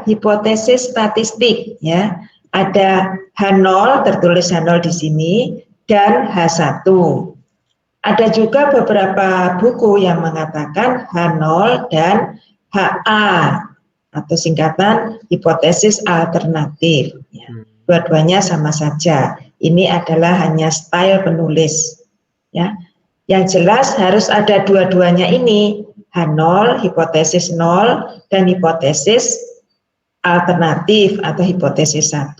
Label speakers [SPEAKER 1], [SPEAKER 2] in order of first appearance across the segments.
[SPEAKER 1] hipotesis statistik ya. Ada H0 tertulis H0 di sini dan H1. Ada juga beberapa buku yang mengatakan H0 dan HA atau singkatan hipotesis alternatif. Ya. Dua-duanya sama saja. Ini adalah hanya style penulis. Ya. Yang jelas harus ada dua-duanya ini, H0, hipotesis 0, dan hipotesis alternatif atau hipotesis 1.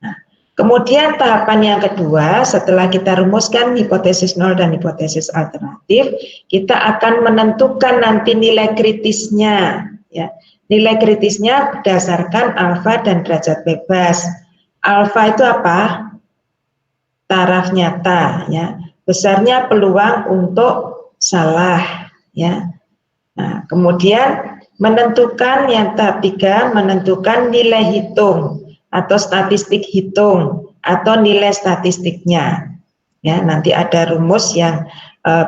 [SPEAKER 1] Nah, kemudian tahapan yang kedua, setelah kita rumuskan hipotesis 0 dan hipotesis alternatif, kita akan menentukan nanti nilai kritisnya. Ya. Nilai kritisnya berdasarkan alfa dan derajat bebas. Alfa itu apa? Taraf nyata, ya. Besarnya peluang untuk salah, ya. Nah, kemudian menentukan yang tahap 3, menentukan nilai hitung atau statistik hitung atau nilai statistiknya. Ya, nanti ada rumus yang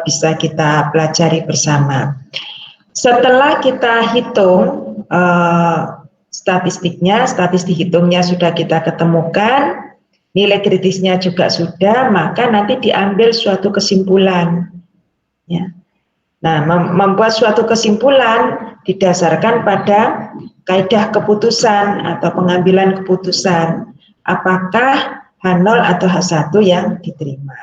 [SPEAKER 1] bisa kita pelajari bersama. Setelah kita hitung statistiknya, statistik hitungnya sudah kita ketemukan, nilai kritisnya juga sudah, maka nanti diambil suatu kesimpulan. Ya. Nah, membuat suatu kesimpulan didasarkan pada kaidah keputusan atau pengambilan keputusan. Apakah H0 atau H1 yang diterima.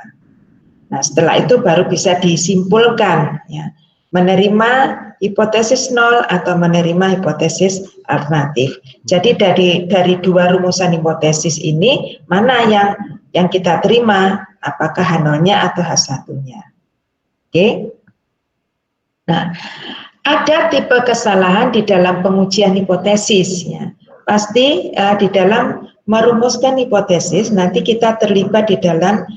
[SPEAKER 1] Nah, setelah itu baru bisa disimpulkan, ya, menerima hipotesis 0 atau menerima hipotesis alternatif. Jadi dari dua rumusan hipotesis ini, mana yang kita terima, apakah H0-nya atau H1-nya. Oke. Nah, ada tipe kesalahan di dalam pengujian hipotesis. Ya. Pasti di dalam merumuskan hipotesis, nanti kita terlibat di dalam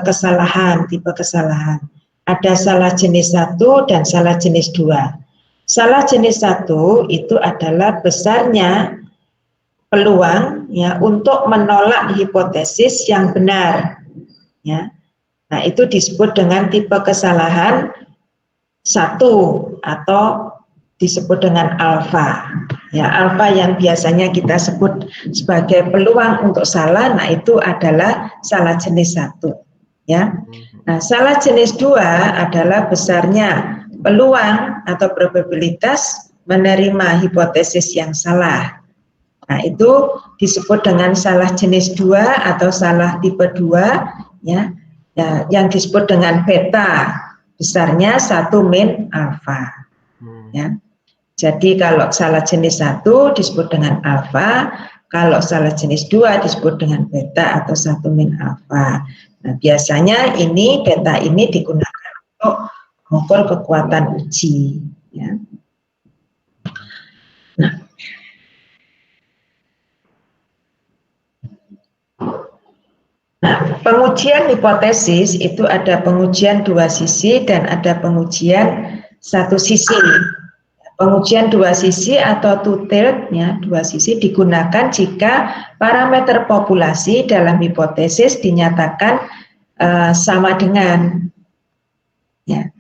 [SPEAKER 1] kesalahan, tipe kesalahan. Ada salah jenis 1 dan salah jenis 2. Salah jenis 1 itu adalah besarnya peluang ya untuk menolak hipotesis yang benar. Ya. Nah, itu disebut dengan tipe kesalahan 1 atau disebut dengan alfa. Ya, alfa yang biasanya kita sebut sebagai peluang untuk salah, nah itu adalah salah jenis 1. Ya. Nah, salah jenis 2 adalah besarnya peluang atau probabilitas menerima hipotesis yang salah. Nah, itu disebut dengan salah jenis 2 atau salah tipe 2 ya, yang disebut dengan beta, besarnya 1 min alfa. Ya. Jadi kalau salah jenis 1 disebut dengan alfa, kalau salah jenis 2 disebut dengan beta atau 1 min alfa. Nah, biasanya ini beta ini digunakan untuk mengukur kekuatan uji. Ya. Nah, pengujian hipotesis itu ada pengujian 2 sisi dan ada pengujian 1 sisi. Pengujian 2 sisi atau two-tiered, ya, 2 sisi digunakan jika parameter populasi dalam hipotesis dinyatakan sama dengan. Ya.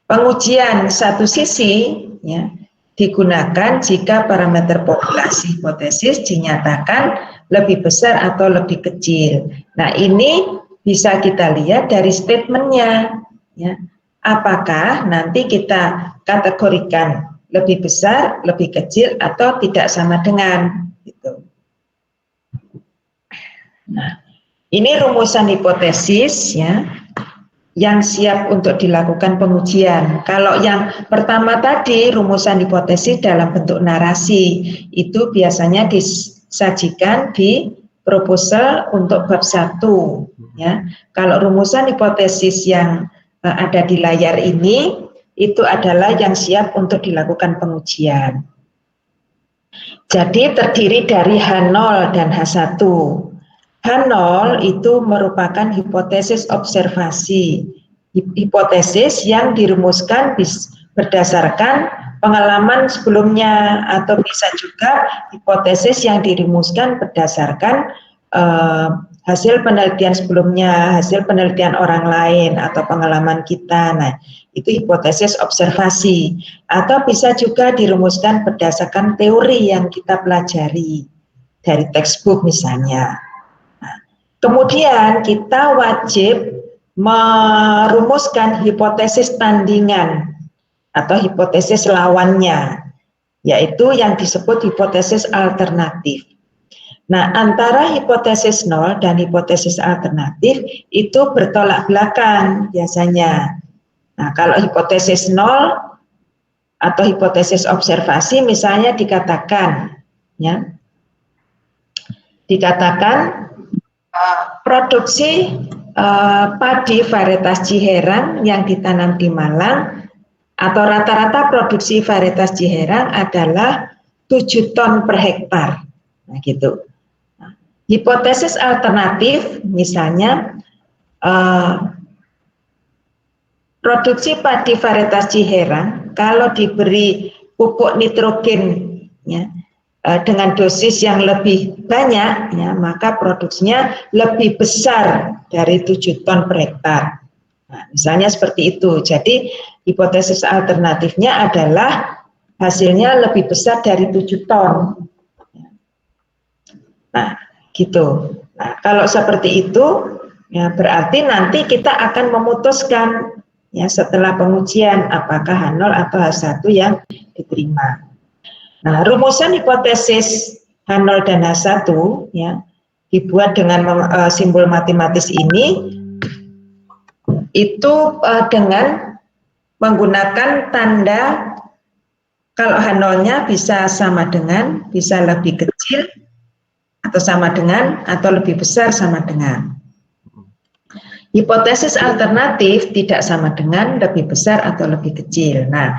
[SPEAKER 1] Pengujian 1 sisi ya, digunakan jika parameter populasi hipotesis dinyatakan lebih besar atau lebih kecil. Nah, ini bisa kita lihat dari statementnya. Ya. Apakah nanti kita kategorikan lebih besar, lebih kecil, atau tidak sama dengan. Gitu. Nah, ini rumusan hipotesis ya, yang siap untuk dilakukan pengujian. Kalau yang pertama tadi, rumusan hipotesis dalam bentuk narasi, itu biasanya disajikan di proposal untuk bab 1. Ya. Kalau rumusan hipotesis yang ada di layar ini, itu adalah yang siap untuk dilakukan pengujian. Jadi terdiri dari H0 dan H1. H0 itu merupakan hipotesis observasi, hipotesis yang dirumuskan berdasarkan pengalaman sebelumnya, atau bisa juga hipotesis yang dirumuskan berdasarkan hasil penelitian sebelumnya, hasil penelitian orang lain atau pengalaman kita. Nah, itu hipotesis observasi. Atau bisa juga dirumuskan berdasarkan teori yang kita pelajari dari textbook misalnya. Nah, kemudian kita wajib merumuskan hipotesis tandingan atau hipotesis lawannya, yaitu yang disebut hipotesis alternatif. Nah, antara hipotesis nol dan hipotesis alternatif itu bertolak belakang biasanya. Nah, kalau hipotesis nol atau hipotesis observasi misalnya dikatakan, ya, dikatakan produksi padi varietas Ciherang yang ditanam di Malang atau rata-rata produksi varietas Ciherang adalah 7 ton per hektar. Nah, gitu. Hipotesis alternatif misalnya produksi padi varietas Ciherang kalau diberi pupuk nitrogen, ya, dengan dosis yang lebih banyak, ya, maka produksinya lebih besar dari 7 ton per hektar. Nah, misalnya seperti itu. Jadi hipotesis alternatifnya adalah hasilnya lebih besar dari 7 ton. Nah, gitu. Nah, kalau seperti itu, ya berarti nanti kita akan memutuskan, ya, setelah pengujian apakah H0 atau H1 yang diterima. Nah, rumusan hipotesis H0 dan H1, ya, dibuat dengan simbol matematis ini itu dengan menggunakan tanda kalau H0-nya bisa sama dengan, bisa lebih kecil, atau sama dengan, atau lebih besar sama dengan. Hipotesis alternatif tidak sama dengan, lebih besar atau lebih kecil. Nah,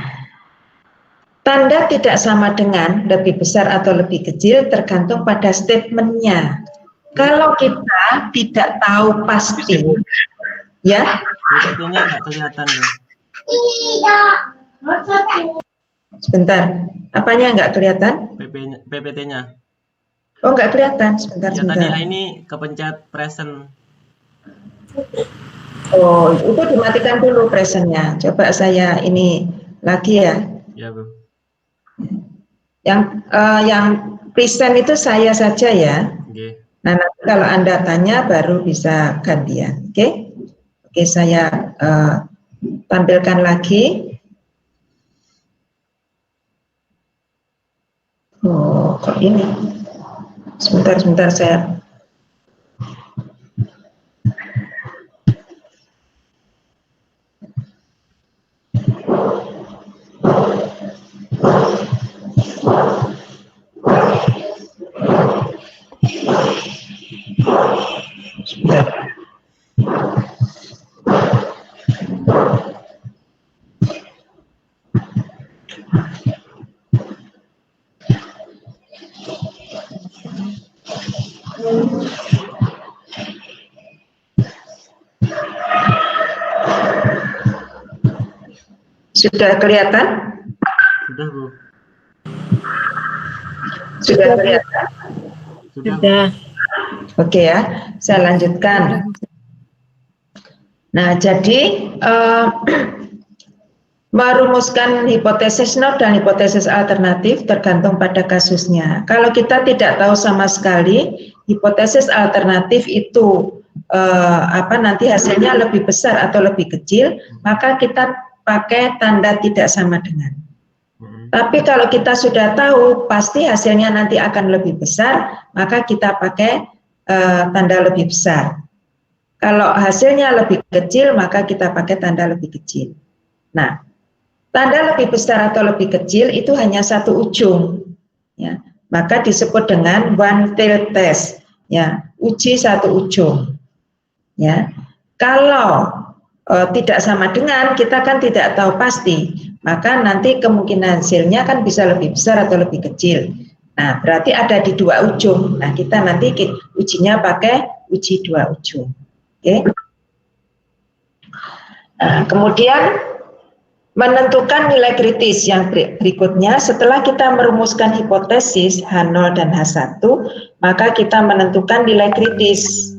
[SPEAKER 1] tanda tidak sama dengan, lebih besar atau lebih kecil tergantung pada statementnya. Kalau kita tidak tahu pasti, ya.
[SPEAKER 2] PPT-nya nggak kelihatan deh.
[SPEAKER 1] Sebentar, apanya nggak kelihatan?
[SPEAKER 2] PPT-nya.
[SPEAKER 1] Oh, nggak kelihatan, sebentar,
[SPEAKER 2] Ya,
[SPEAKER 1] sebentar.
[SPEAKER 2] tadi ini kepencet present.
[SPEAKER 1] Oh, itu dimatikan dulu presentnya. Coba saya ini lagi ya.
[SPEAKER 2] Ya, Bu.
[SPEAKER 1] Yang present itu saya saja ya.
[SPEAKER 2] Oke.
[SPEAKER 1] Nah, nanti kalau Anda tanya baru bisa gantian. Oke? Oke, saya tampilkan lagi. Oh, kok ini? Sebentar saya. Sebentar. Sudah kelihatan?
[SPEAKER 2] Sudah, Bu.
[SPEAKER 1] Sudah kelihatan?
[SPEAKER 2] Sudah.
[SPEAKER 1] Oke ya, saya lanjutkan. Nah, jadi merumuskan hipotesis nol dan hipotesis alternatif tergantung pada kasusnya. Kalau kita tidak tahu sama sekali hipotesis alternatif itu nanti hasilnya lebih besar atau lebih kecil, maka kita pakai tanda tidak sama dengan. Tapi kalau kita sudah tahu pasti hasilnya nanti akan lebih besar, maka kita pakai tanda lebih besar. Kalau hasilnya lebih kecil, maka kita pakai tanda lebih kecil. Nah, tanda lebih besar atau lebih kecil itu hanya satu ujung, ya. Maka disebut dengan one tail test, ya, uji satu ujung, ya. Kalau tidak sama dengan, kita kan tidak tahu pasti, maka nanti kemungkinan hasilnya kan bisa lebih besar atau lebih kecil. Nah, berarti ada di dua ujung. Nah, kita nanti ujinya pakai uji dua ujung. Oke. Nah, kemudian menentukan nilai kritis yang berikutnya, setelah kita merumuskan hipotesis H0 dan H1, maka kita menentukan nilai kritis.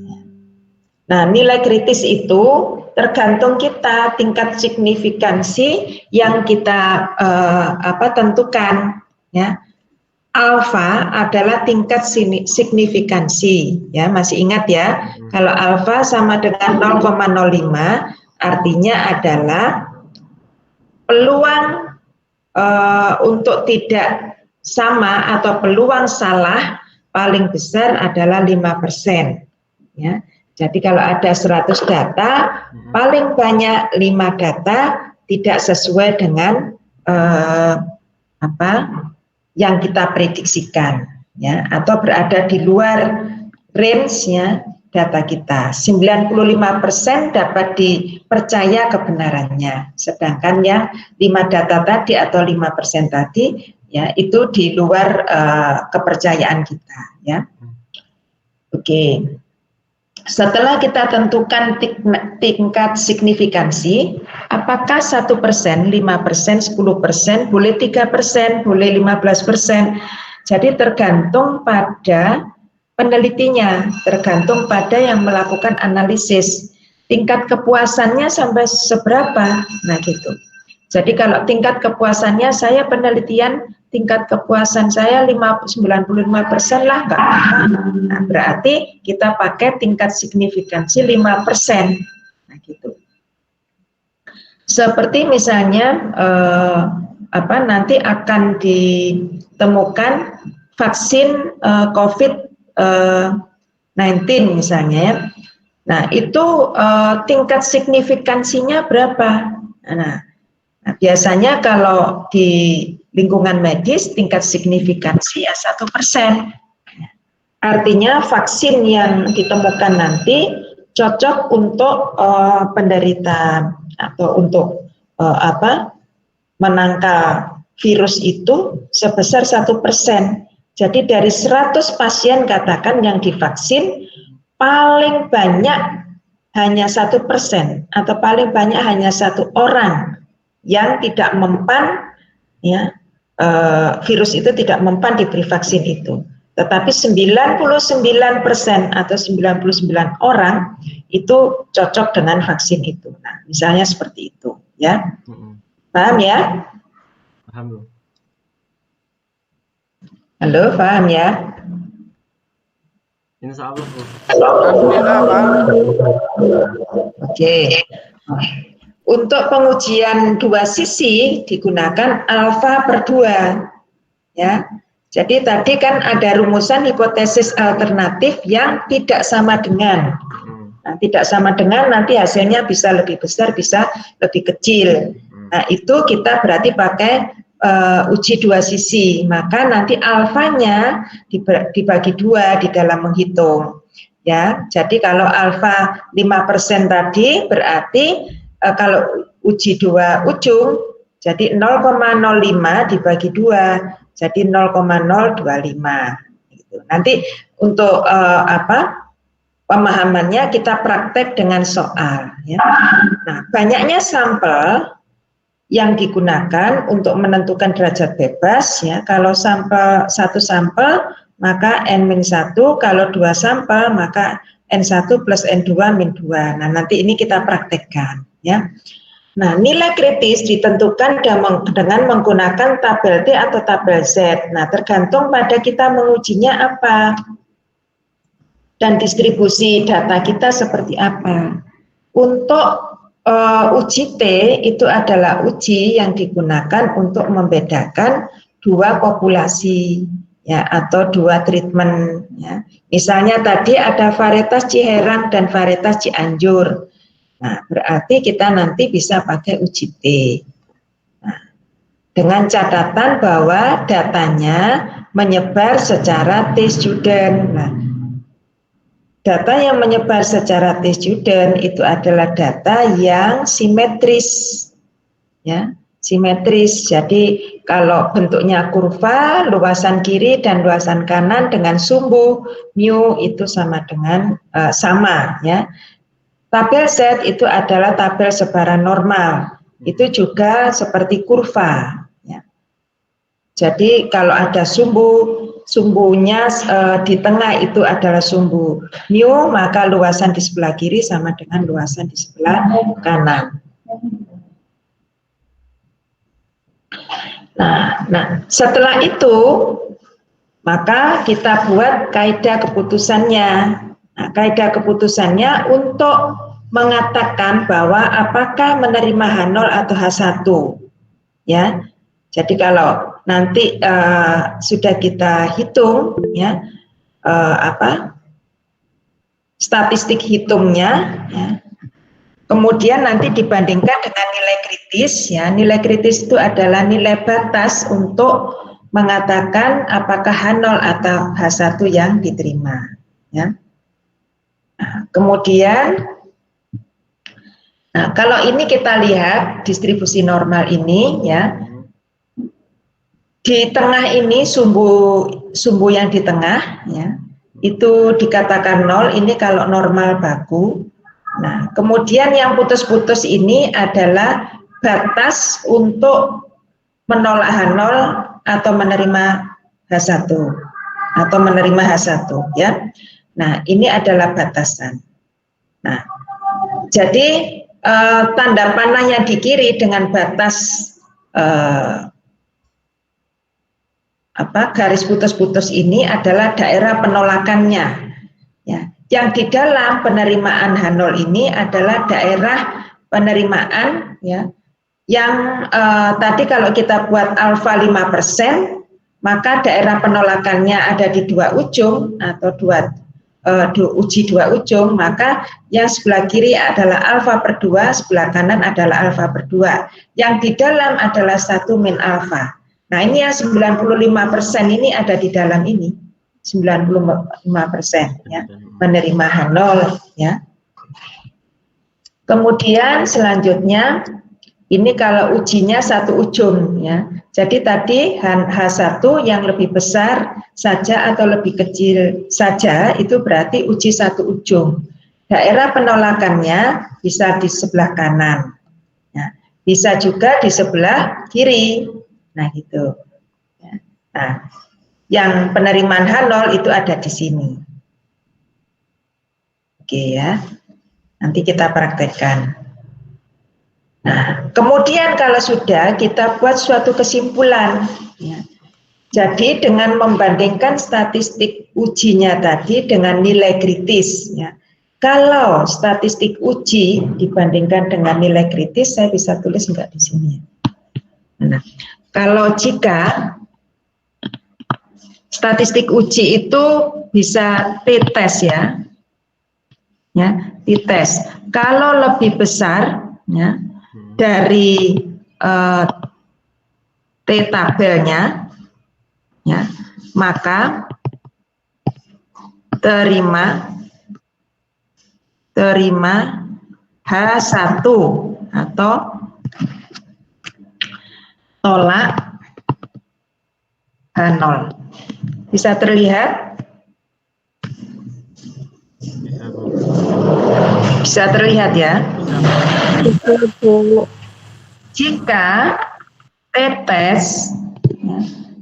[SPEAKER 1] Nah, nilai kritis itu tergantung kita tingkat signifikansi yang kita tentukan, ya. Alfa adalah tingkat signifikansi, ya, masih ingat ya? Kalau alfa sama dengan 0,05 artinya adalah peluang untuk tidak sama atau peluang salah paling besar adalah 5%, ya. Jadi kalau ada 100 data, paling banyak 5 data tidak sesuai dengan yang kita prediksikan, ya, atau berada di luar range-nya data kita. 95% dapat dipercaya kebenarannya, sedangkan yang 5 data tadi atau 5% tadi, ya, itu di luar kepercayaan kita, ya. Oke. Setelah kita tentukan tingkat signifikansi, apakah 1%, 5%, 10%, boleh 3%, boleh 15%. Jadi tergantung pada penelitinya, tergantung pada yang melakukan analisis. Tingkat kepuasannya sampai seberapa? Nah gitu. Jadi kalau tingkat kepuasannya, saya penelitian tingkat kepuasan saya 95% lah, enggak apa-apa. Nah, berarti kita pakai tingkat signifikansi 5%. Nah, gitu. Seperti misalnya nanti akan ditemukan vaksin COVID-19 misalnya, ya. Nah, itu tingkat signifikansinya berapa? Nah, biasanya kalau di lingkungan medis tingkat signifikansi ya 1%. Artinya vaksin yang ditemukan nanti cocok untuk penderita atau untuk menangkal virus itu sebesar 1%. Jadi dari 100 pasien katakan yang divaksin, paling banyak hanya 1% atau paling banyak hanya 1 orang yang tidak mempan, ya, virus itu tidak mempan diberi vaksin itu. Tetapi 99% atau 99 orang itu cocok dengan vaksin itu. Nah, misalnya seperti itu, ya. Paham ya?
[SPEAKER 2] Paham.
[SPEAKER 1] Halo, paham ya?
[SPEAKER 2] Insya Allah, Bu.
[SPEAKER 3] Alhamdulillah, Pak.
[SPEAKER 1] Oke. Untuk pengujian 2 sisi digunakan alfa per 2, ya. Jadi tadi kan ada rumusan hipotesis alternatif yang tidak sama dengan. Nah, tidak sama dengan nanti hasilnya bisa lebih besar, bisa lebih kecil. Nah, itu kita berarti pakai uji 2 sisi. Maka nanti alfanya dibagi 2 di dalam menghitung. Ya, jadi kalau alfa 5% tadi berarti kalau uji 2 ujung jadi 0,05 dibagi 2 jadi 0,025 gitu. Nanti untuk pemahamannya kita praktek dengan soal, ya. Nah, banyaknya sampel yang digunakan untuk menentukan derajat bebas, ya. Kalau sampel 1 sampel maka N-1, kalau 2 sampel maka N1 plus N2 min 2. Nah, nanti ini kita praktekkan, ya. Nah, nilai kritis ditentukan dengan menggunakan tabel T atau tabel Z. Nah, tergantung pada kita mengujinya apa dan distribusi data kita seperti apa. Untuk uji T itu adalah uji yang digunakan untuk membedakan 2 populasi, ya, atau 2 treatment, ya. Misalnya tadi ada varietas Ciherang dan varietas Cianjur. Nah, berarti kita nanti bisa pakai uji T. Nah, dengan catatan bahwa datanya menyebar secara T-student. Nah, data yang menyebar secara T-student itu adalah data yang simetris, ya, simetris. Jadi kalau bentuknya kurva, luasan kiri dan luasan kanan dengan sumbu mu itu sama dengan sama, ya. Tabel Z itu adalah tabel sebaran normal. Itu juga seperti kurva, ya. Jadi kalau ada sumbu sumbunya di tengah itu adalah sumbu mu, maka luasan di sebelah kiri sama dengan luasan di sebelah kanan. Nah, setelah itu maka kita buat kaidah keputusannya. Nah, kaidah keputusannya untuk mengatakan bahwa apakah menerima H0 atau H1, ya. Jadi kalau nanti sudah kita hitung, ya, statistik hitungnya, ya, kemudian nanti dibandingkan dengan nilai kritis, ya. Nilai kritis itu adalah nilai batas untuk mengatakan apakah H0 atau H1 yang diterima, ya. Nah, kemudian, nah, kalau ini kita lihat distribusi normal ini, ya, di tengah ini sumbu yang di tengah, ya, itu dikatakan 0. Ini kalau normal baku. Nah, kemudian yang putus-putus ini adalah batas untuk menolak H0 atau menerima H1 atau menerima H1, ya. Nah, ini adalah batasan. Nah, jadi tanda panah yang di kiri dengan batas garis putus-putus ini adalah daerah penolakannya, ya. Yang di dalam penerimaan H0 ini adalah daerah penerimaan, ya, yang tadi kalau kita buat alfa 5%, maka daerah penolakannya ada di dua ujung atau uji dua ujung, maka yang sebelah kiri adalah alfa per 2, sebelah kanan adalah alfa per 2. Yang di dalam adalah 1 min alfa. Nah, ini yang 95% ini ada di dalam ini. 95%, ya, menerima H0, ya. Kemudian selanjutnya ini kalau ujinya satu ujung, ya. Jadi tadi H1 yang lebih besar saja atau lebih kecil saja itu berarti uji satu ujung. Daerah penolakannya bisa di sebelah kanan, ya. Bisa juga di sebelah kiri. Nah, gitu. Nah, yang penerimaan H0 itu ada di sini. Oke, ya. Nanti kita praktekkan. Nah, kemudian kalau sudah kita buat suatu kesimpulan, ya. Jadi dengan membandingkan statistik ujinya tadi dengan nilai kritis, ya. Kalau statistik uji dibandingkan dengan nilai kritis, saya bisa tulis enggak di sini. Nah, kalau jika statistik uji itu bisa t-test, ya, ya, t-test. Kalau lebih besar, ya, dari t-tabelnya, ya, maka terima H1 atau tolak H0. Bisa terlihat? Bisa terlihat, ya? Jika t-test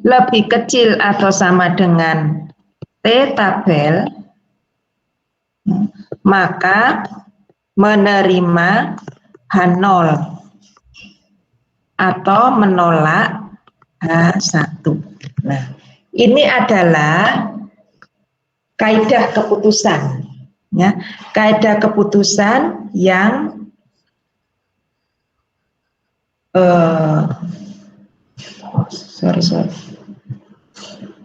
[SPEAKER 1] lebih kecil atau sama dengan t-tabel, maka menerima H0 atau menolak H1. Nah, ini adalah kaidah keputusan, ya. Kaidah keputusan yang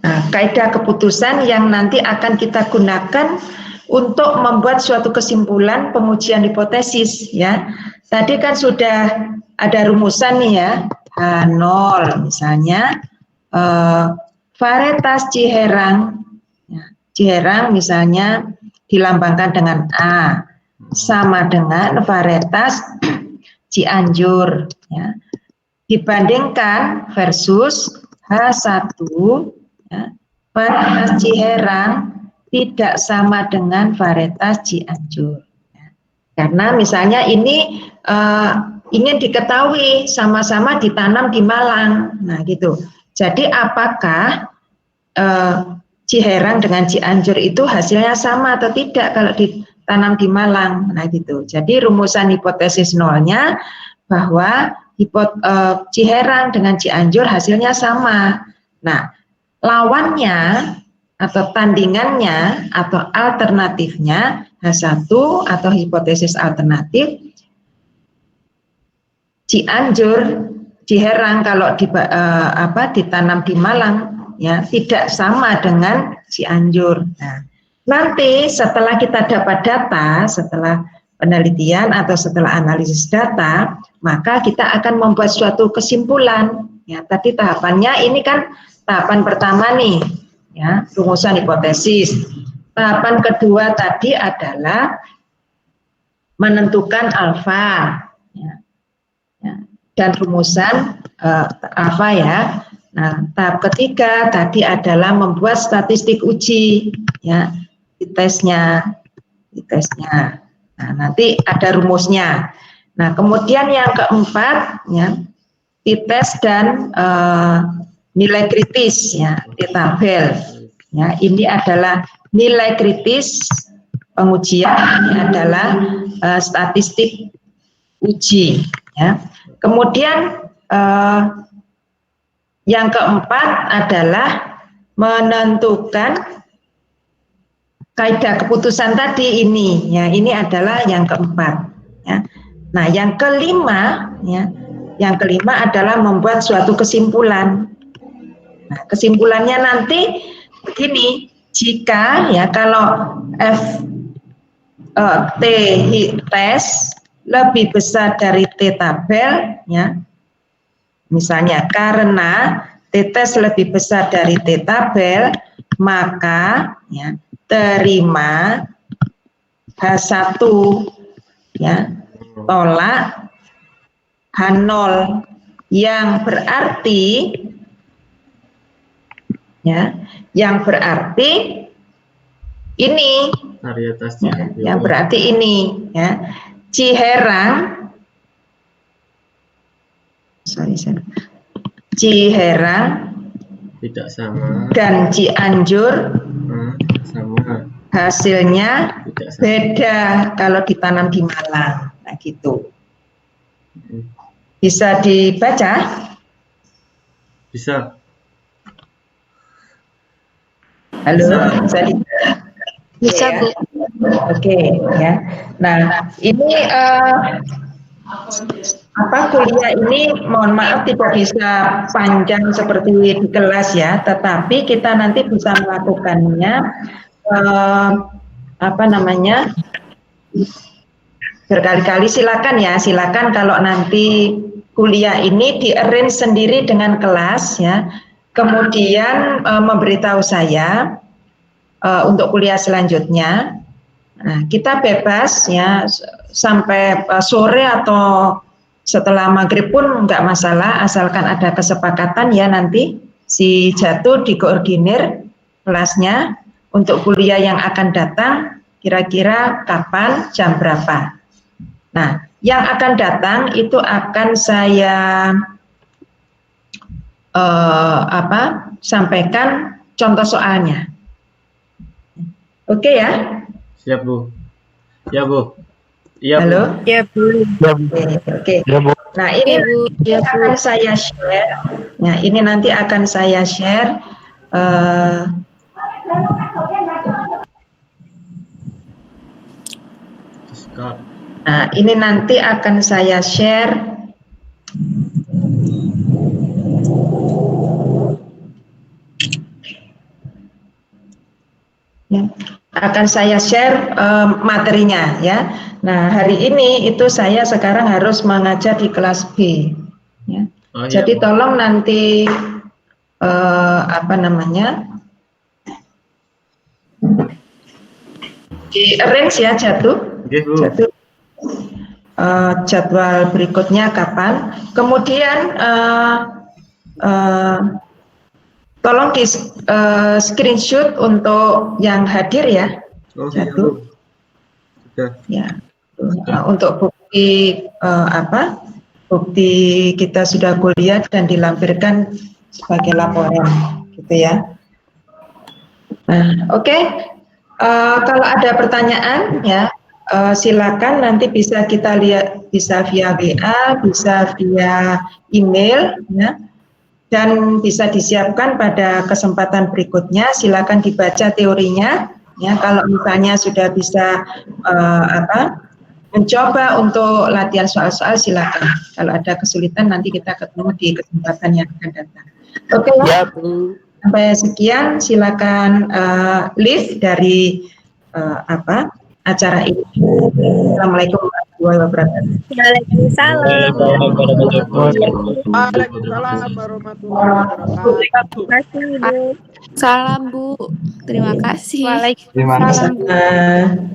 [SPEAKER 1] Nah, kaidah keputusan yang nanti akan kita gunakan untuk membuat suatu kesimpulan pengujian hipotesis, ya. Tadi kan sudah ada rumusan nih, ya. H0 misalnya varietas Ciherang, ya. Ciherang misalnya dilambangkan dengan A sama dengan varietas Cianjur, ya. Dibandingkan versus H1, ya, varietas Ciherang tidak sama dengan varietas Cianjur, ya. Karena misalnya ini ingin diketahui sama-sama ditanam di Malang, nah gitu. Jadi apakah Ciherang dengan Cianjur itu hasilnya sama atau tidak kalau ditanam di Malang. Nah gitu. Jadi rumusan hipotesis nolnya bahwa Ciherang dengan Cianjur hasilnya sama. Nah, lawannya atau tandingannya atau alternatifnya H1 atau hipotesis alternatif Cianjur, Ciherang kalau ditanam di Malang ya tidak sama dengan Cianjur. Nah, nanti setelah kita dapat data, setelah penelitian atau setelah analisis data, maka kita akan membuat suatu kesimpulan. Ya, tadi tahapannya ini kan tahapan pertama nih, ya, rumusan hipotesis. Tahapan kedua tadi adalah menentukan alfa, ya, dan rumusan alfa ya. Nah, tahap ketiga tadi adalah membuat statistik uji, ya, di tesnya. Nah, nanti ada rumusnya. Nah, kemudian yang keempat, ya, dites dan nilai kritis, ya, di tabel. Ya, ini adalah nilai kritis pengujian, ini adalah statistik uji. Ya. Kemudian yang keempat adalah menentukan kaidah keputusan tadi ini, ya, ini adalah yang keempat. Ya. Nah, yang kelima, ya, yang kelima adalah membuat suatu kesimpulan. Nah, kesimpulannya nanti begini, jika ya kalau T tes lebih besar dari T tabel, ya, misalnya karena T-tes lebih besar dari T-tabel, maka ya, terima H1 ya, tolak H0 yang berarti ya, yang berarti ini ya, yang berarti ini ya, Ciherang Ciherang
[SPEAKER 2] tidak sama
[SPEAKER 1] dan Cianjur
[SPEAKER 2] sama,
[SPEAKER 1] hasilnya
[SPEAKER 2] tidak sama.
[SPEAKER 1] Beda kalau ditanam di Malang. Nah gitu. Bisa dibaca?
[SPEAKER 2] Bisa.
[SPEAKER 1] Halo, bisa dibaca?
[SPEAKER 3] Bisa, Bu.
[SPEAKER 1] Oke, ya. Nah, ini kuliah ini mohon maaf tidak bisa panjang seperti di kelas ya, tetapi kita nanti bisa melakukannya berkali-kali. Silakan kalau nanti kuliah ini di-arrange sendiri dengan kelas ya, kemudian memberitahu saya untuk kuliah selanjutnya. Nah, kita bebas ya sampai sore atau setelah maghrib pun enggak masalah, asalkan ada kesepakatan ya nanti si Jatuh dikoordinir kelasnya untuk kuliah yang akan datang kira-kira kapan, jam berapa. Nah, yang akan datang itu akan saya sampaikan contoh soalnya. Oke ya?
[SPEAKER 2] Siap, Bu. Ya, Bu. Iya,
[SPEAKER 1] halo?
[SPEAKER 3] Ya, Bu.
[SPEAKER 1] Oke.
[SPEAKER 2] Ya, Bu.
[SPEAKER 1] Nah, ini
[SPEAKER 3] Ya, Bu.
[SPEAKER 1] akan saya share. Nah, ini nanti akan saya share. Nah, ini nanti akan saya share. Ya, akan saya share materinya ya. Nah, hari ini itu saya sekarang harus mengajar di kelas B. Ya.
[SPEAKER 2] Oh, iya,
[SPEAKER 1] jadi
[SPEAKER 2] Bu.
[SPEAKER 1] tolong nanti di arrange ya Jatuh.
[SPEAKER 2] Oke, Bu.
[SPEAKER 1] Jatuh. Jadwal berikutnya kapan? Kemudian tolong di screenshot untuk yang hadir ya.
[SPEAKER 2] Oh,
[SPEAKER 1] Jatuh.
[SPEAKER 2] Sudah.
[SPEAKER 1] Ya. Untuk bukti bukti kita sudah kuliah dan dilampirkan sebagai laporan, gitu ya. Nah, oke. Kalau ada pertanyaan ya, silakan nanti bisa kita lihat, bisa via WA, bisa via email ya, dan bisa disiapkan pada kesempatan berikutnya. Silakan dibaca teorinya ya. Kalau misalnya sudah bisa mencoba untuk latihan soal-soal, silakan. Kalau ada kesulitan nanti kita ketemu di kesempatan yang akan datang. Oke ya. Sampai sekian, silakan live dari acara ini. Assalamualaikum warahmatullahi wabarakatuh.
[SPEAKER 3] Waalaikumsalam.
[SPEAKER 4] Waalaikumsalam warahmatullahi wabarakatuh.
[SPEAKER 3] Terima kasih, Bu.
[SPEAKER 5] Salam Bu, terima kasih.
[SPEAKER 3] Waalaikumsalam.
[SPEAKER 1] Sama.